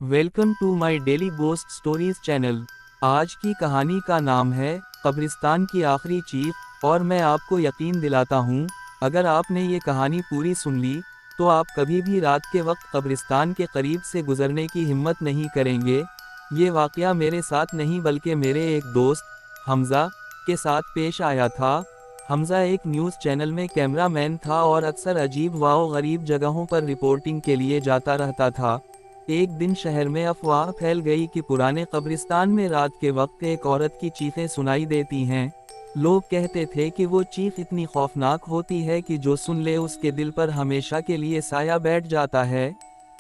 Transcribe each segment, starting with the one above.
Welcome to my daily ghost stories channel. आज की कहानी का नाम है कब्रिस्तान की आखिरी चीख। और मैं आपको यकीन दिलाता हूँ, अगर आपने ये कहानी पूरी सुन ली तो आप कभी भी रात के वक्त कब्रिस्तान के करीब से गुजरने की हिम्मत नहीं करेंगे। ये वाक़या मेरे साथ नहीं बल्कि मेरे एक दोस्त हमज़ा के साथ पेश आया था। हमज़ा एक न्यूज़ चैनल में कैमरामैन था और अक्सर अजीब व गरीब जगहों पर रिपोर्टिंग के लिए जाता रहता था। एक दिन शहर में अफवाह फैल गई कि पुराने कब्रिस्तान में रात के वक्त एक औरत की चीखें सुनाई देती हैं। लोग कहते थे कि वो चीख इतनी खौफनाक होती है कि जो सुन ले उसके दिल पर हमेशा के लिए साया बैठ जाता है।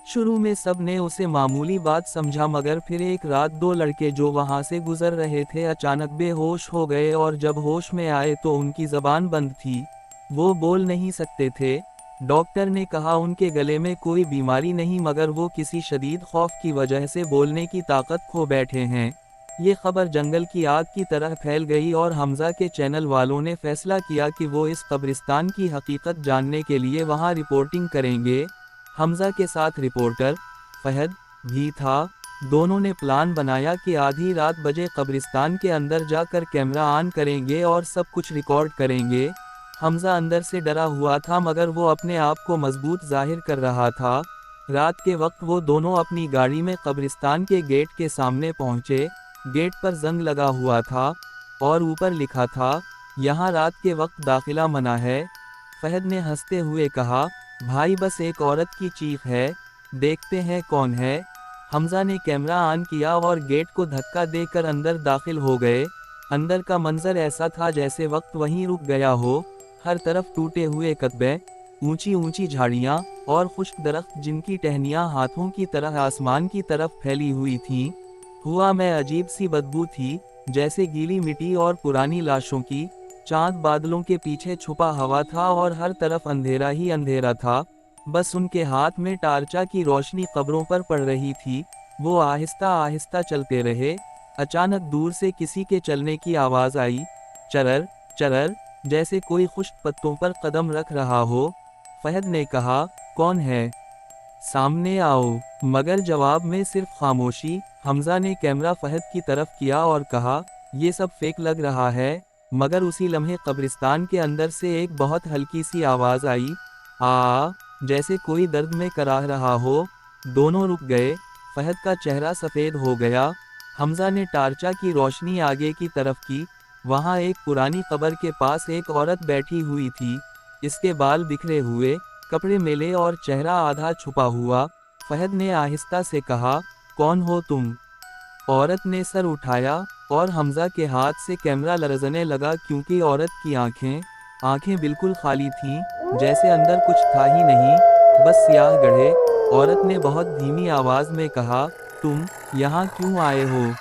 शुरू में सब ने उसे मामूली बात समझा, मगर फिर एक रात दो लड़के जो वहां से गुजर रहे थे अचानक बेहोश हो गए और जब होश में आए तो उनकी जबान बंद थी। वो बोल नहीं सकते थे। डॉक्टर ने कहा उनके गले में कोई बीमारी नहीं, मगर वो किसी शदीद खौफ की वजह से बोलने की ताकत खो बैठे हैं। ये खबर जंगल की आग की तरह फैल गई और हमज़ा के चैनल वालों ने फैसला किया कि वो इस कब्रिस्तान की हकीकत जानने के लिए वहां रिपोर्टिंग करेंगे। हमज़ा के साथ रिपोर्टर फहद भी था। दोनों ने प्लान बनाया कि आधी रात बजे कब्रिस्तान के अंदर जाकर कैमरा ऑन करेंगे और सब कुछ रिकॉर्ड करेंगे। हमज़ा अंदर से डरा हुआ था, मगर वो अपने आप को मजबूत जाहिर कर रहा था। रात के वक्त वो दोनों अपनी गाड़ी में कब्रिस्तान के गेट के सामने पहुंचे। गेट पर जंग लगा हुआ था और ऊपर लिखा था, यहाँ रात के वक्त दाखिला मना है। फहद ने हंसते हुए कहा, भाई बस एक औरत की चीख है, देखते हैं कौन है। हमज़ा ने कैमरा ऑन किया और गेट को धक्का देकर अंदर दाखिल हो गए। अंदर का मंजर ऐसा था जैसे वक्त वहीं रुक गया हो। हर तरफ टूटे हुए कतबे, ऊंची ऊंची झाड़ियां और खुश्क दरख्त जिनकी टहनियां हाथों की तरह आसमान की तरफ फैली हुई थीं। हवा में अजीब सी बदबू थी, जैसे गीली मिट्टी और पुरानी लाशों की। चांद बादलों के पीछे छुपा हवा था और हर तरफ अंधेरा ही अंधेरा था। बस उनके हाथ में टार्चा की रोशनी कब्रों पर पड़ रही थी। वो आहिस्ता आहिस्ता चलते रहे। अचानक दूर से किसी के चलने की आवाज़ आई, चरर चरर, जैसे कोई खुश्क पत्तों पर कदम रख रहा हो। फहद ने कहा, कौन है, सामने आओ। मगर जवाब में सिर्फ खामोशी। हमज़ा ने कैमरा फहद की तरफ किया और कहा, ये सब फेक लग रहा है। मगर उसी लम्हे कब्रिस्तान के अंदर से एक बहुत हल्की सी आवाज़ आई, आ, जैसे कोई दर्द में कराह रहा हो। दोनों रुक गए। फहद का चेहरा सफ़ेद हो गया। हमज़ा ने टार्चा की रोशनी आगे की तरफ की। वहाँ एक पुरानी कब्र के पास एक औरत बैठी हुई थी। इसके बाल बिखरे हुए, कपड़े मेले और चेहरा आधा छुपा हुआ। फहद ने आहिस्ता से कहा, कौन हो तुम? औरत ने सर उठाया और हमज़ा के हाथ से कैमरा लरज़ने लगा, क्योंकि औरत की आंखें बिल्कुल खाली थीं, जैसे अंदर कुछ था ही नहीं, बस सियाह गड्ढे। औरत ने बहुत धीमी आवाज़ में कहा, तुम यहाँ क्यों आए हो?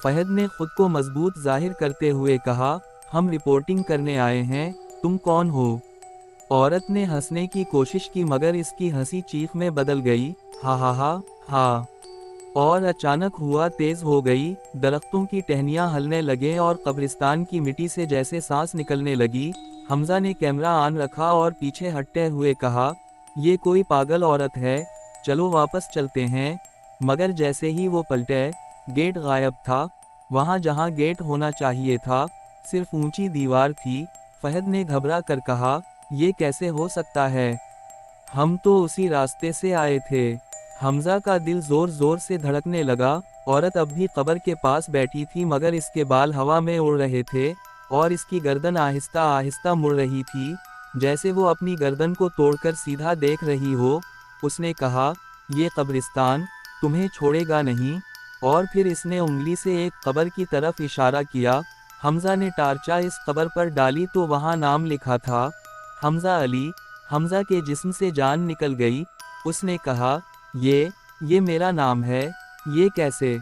फहद ने खुद को मजबूत जाहिर करते हुए कहा, हम रिपोर्टिंग करने आए हैं। तुम कौन हो? औरत ने हंसने की कोशिश की, मगर इसकी हंसी चीख में बदल गई, हा हा हा हा। और अचानक हुआ तेज हो गई। दरख्तों की टहनियां हिलने लगे और कब्रिस्तान की मिट्टी से जैसे सांस निकलने लगी। हमज़ा ने कैमरा ऑन रखा और पीछे हटते हुए कहा, ये कोई पागल औरत है, चलो वापस चलते हैं। मगर जैसे ही वो पलटे, गेट गायब था। वहाँ जहाँ गेट होना चाहिए था, सिर्फ ऊंची दीवार थी। फहद ने घबरा कर कहा, ये कैसे हो सकता है? हम तो उसी रास्ते से आए थे। हमज़ा का दिल जोर जोर से धड़कने लगा। औरत अब भी कब्र के पास बैठी थी, मगर इसके बाल हवा में उड़ रहे थे और इसकी गर्दन आहिस्ता आहिस्ता मुड़ रही थी, जैसे वो अपनी गर्दन को तोड़कर सीधा देख रही हो। उसने कहा, ये कब्रिस्तान तुम्हें छोड़ेगा नहीं। और फिर इसने उंगली से एक कब्र की तरफ इशारा किया। हमज़ा ने टार्चा इस कब्र पर डाली तो वहाँ नाम लिखा था, हमज़ा अली। हमज़ा के जिस्म से जान निकल गई। उसने कहा, ये मेरा नाम है, ये कैसे?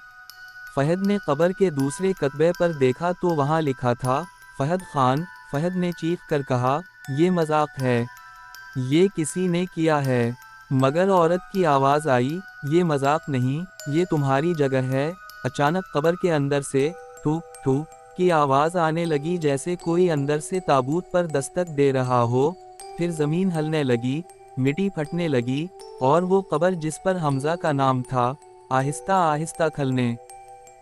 फहद ने कब्र के दूसरे कतबे पर देखा तो वहाँ लिखा था, फहद खान। फहद ने चीख कर कहा, ये मजाक है, ये किसी ने किया है। मगर औरत की आवाज़ आई, ये मजाक नहीं, ये तुम्हारी जगह है। अचानक कब्र के अंदर से ठूक ठूक की आवाज़ आने लगी, जैसे कोई अंदर से ताबूत पर दस्तक दे रहा हो। फिर ज़मीन हिलने लगी, मिट्टी फटने लगी और वो कब्र जिस पर हमज़ा का नाम था, आहिस्ता आहिस्ता खलने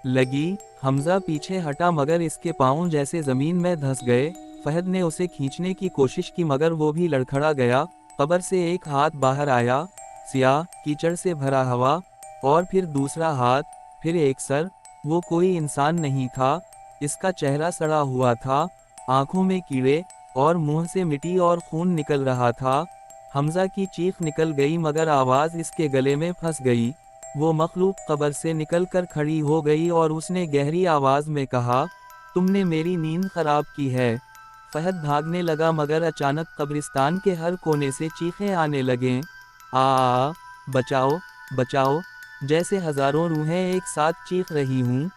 लगी। हमजा पीछे हटा मगर इसके पाँव जैसे जमीन में धंस गए। फहद ने उसे खींचने की कोशिश की मगर वो भी लड़खड़ा गया। कब्र से एक हाथ बाहर आया, सियाह कीचड़ से भरा हवा, और फिर दूसरा हाथ, फिर एक सर। वो कोई इंसान नहीं था, इसका चेहरा सड़ा हुआ था, आंखों में कीड़े और मुंह से मिट्टी और खून निकल रहा था। हमजा की चीख निकल गई मगर आवाज़ इसके गले में फंस गई। वो मखलूक कब्र से निकलकर खड़ी हो गई और उसने गहरी आवाज़ में कहा, तुमने मेरी नींद खराब की है। फहद भागने लगा मगर अचानक कब्रिस्तान के हर कोने से चीखें आने लगें, आ बचाओ बचाओ, जैसे हजारों रूहें एक साथ चीख रही हूँ।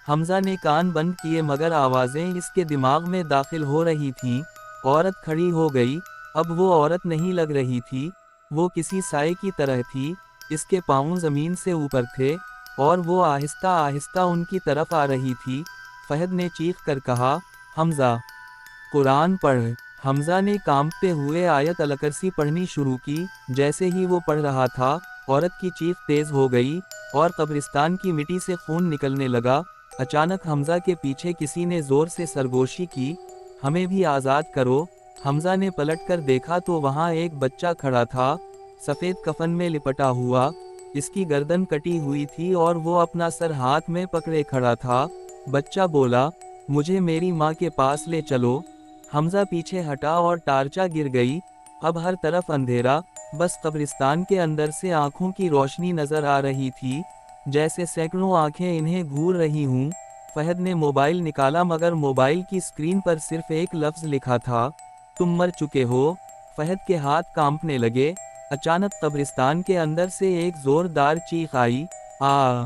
हमजा ने कान बंद किए मगर आवाज़ें इसके दिमाग में दाखिल हो रही थीं। औरत खड़ी हो गई। अब वो औरत नहीं लग रही थी, वो किसी साए की तरह थी। इसके पाँव ज़मीन से ऊपर थे और वो आहिस्ता आहिस्ता उनकी तरफ आ रही थी। फहद ने चीख कर कहा, हमजा कुरान पढ़। हमजा ने कांपते हुए आयत अलकरसी पढ़नी शुरू की। जैसे ही वो पढ़ रहा था, औरत की चीख तेज हो गई और कब्रिस्तान की मिट्टी से खून निकलने लगा। अचानक हमजा के पीछे किसी ने जोर से सरगोशी की, हमें भी आज़ाद करो। हमजा ने पलटकर देखा तो वहाँ एक बच्चा खड़ा था, सफ़ेद कफन में लिपटा हुआ। इसकी गर्दन कटी हुई थी और वो अपना सर हाथ में पकड़े खड़ा था। बच्चा बोला, मुझे मेरी माँ के पास ले चलो। हमजा पीछे हटा और टार्चा गिर गई। अब हर तरफ अंधेरा, बस कब्रिस्तान के अंदर से आंखों की रोशनी नजर आ रही थी, जैसे सैकड़ों आंखें इन्हें घूर रही हूँ। फहद ने मोबाइल निकाला मगर मोबाइल की स्क्रीन पर सिर्फ एक लफ्ज़ लिखा था, तुम मर चुके हो। फहद के हाथ कांपने लगे। अचानक कब्रिस्तान के अंदर से एक जोरदार चीख आई, आ।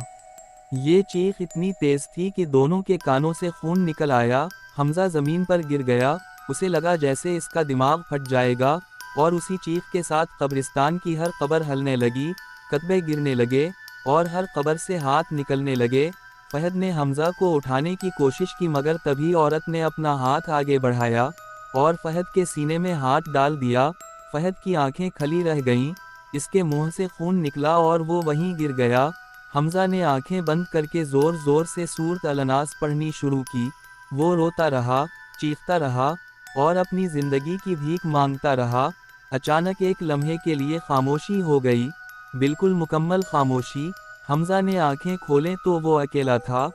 ये चीख इतनी तेज थी कि दोनों के कानों से खून निकल आया। हमजा ज़मीन पर गिर गया। उसे लगा जैसे इसका दिमाग फट जाएगा, और उसी चीख के साथ कब्रिस्तान की हर कब्र हिलने लगी, कतबे गिरने लगे और हर कब्र से हाथ निकलने लगे। फहद ने हमजा को उठाने की कोशिश की मगर तभी औरत ने अपना हाथ आगे बढ़ाया और फहद के सीने में हाथ डाल दिया। फहद की आंखें खली रह गईं, इसके मुंह से खून निकला और वो वहीं गिर गया। हमजा ने आंखें बंद करके ज़ोर ज़ोर से सूरत अल-नास पढ़नी शुरू की। वो रोता रहा, चीखता रहा और अपनी ज़िंदगी की भीख मांगता रहा। अचानक एक लम्हे के लिए खामोशी हो गई, बिल्कुल मुकम्मल खामोशी। हमजा ने आंखें खोलें तो वो अकेला था।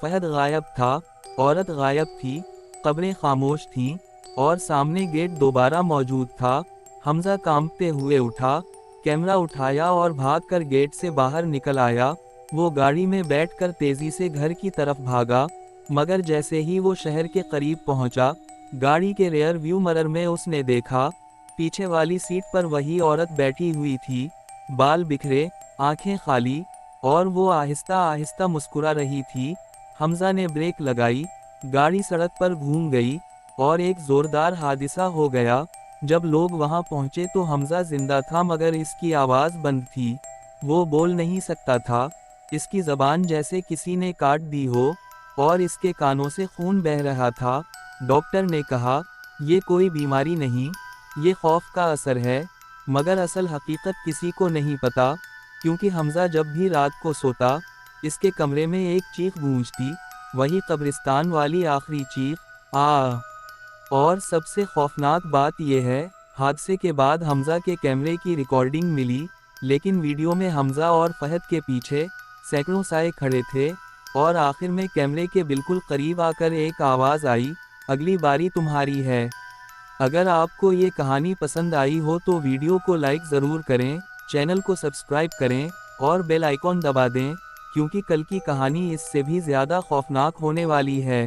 फहद गायब था, औरत गायब थी, कब्रें खामोश थीं और सामने गेट दोबारा मौजूद था। हमजा कांपते हुए उठा, कैमरा उठाया और भागकर गेट से बाहर निकल आया। वो गाड़ी में बैठकर तेज़ी से घर की तरफ भागा, मगर जैसे ही वो शहर के करीब पहुंचा, गाड़ी के रेयर व्यू मिरर में उसने देखा, पीछे वाली सीट पर वही औरत बैठी हुई थी, बाल बिखरे, आंखें खाली, और वो आहिस्ता आहिस्ता मुस्कुरा रही थी। हमजा ने ब्रेक लगाई, गाड़ी सड़क पर घूम गई और एक ज़ोरदार हादसा हो गया। जब लोग वहां पहुंचे तो हमजा जिंदा था मगर इसकी आवाज़ बंद थी। वो बोल नहीं सकता था, इसकी ज़बान जैसे किसी ने काट दी हो और इसके कानों से खून बह रहा था। डॉक्टर ने कहा, ये कोई बीमारी नहीं, ये खौफ का असर है, मगर असल हकीकत किसी को नहीं पता, क्योंकि हमजा जब भी रात को सोता, इसके कमरे में एक चीख गूंजती, वही कब्रिस्तान वाली आखिरी चीख, आ। और सबसे खौफनाक बात यह है, हादसे के बाद हमजा के कैमरे की रिकॉर्डिंग मिली, लेकिन वीडियो में हमजा और फहद के पीछे सैकड़ों साए खड़े थे और आखिर में कैमरे के बिल्कुल करीब आकर एक आवाज़ आई, अगली बारी तुम्हारी है। अगर आपको ये कहानी पसंद आई हो तो वीडियो को लाइक ज़रूर करें, चैनल को सब्सक्राइब करें और बेल आइकॉन दबा दें, क्योंकि कल की कहानी इससे भी ज़्यादा खौफनाक होने वाली है।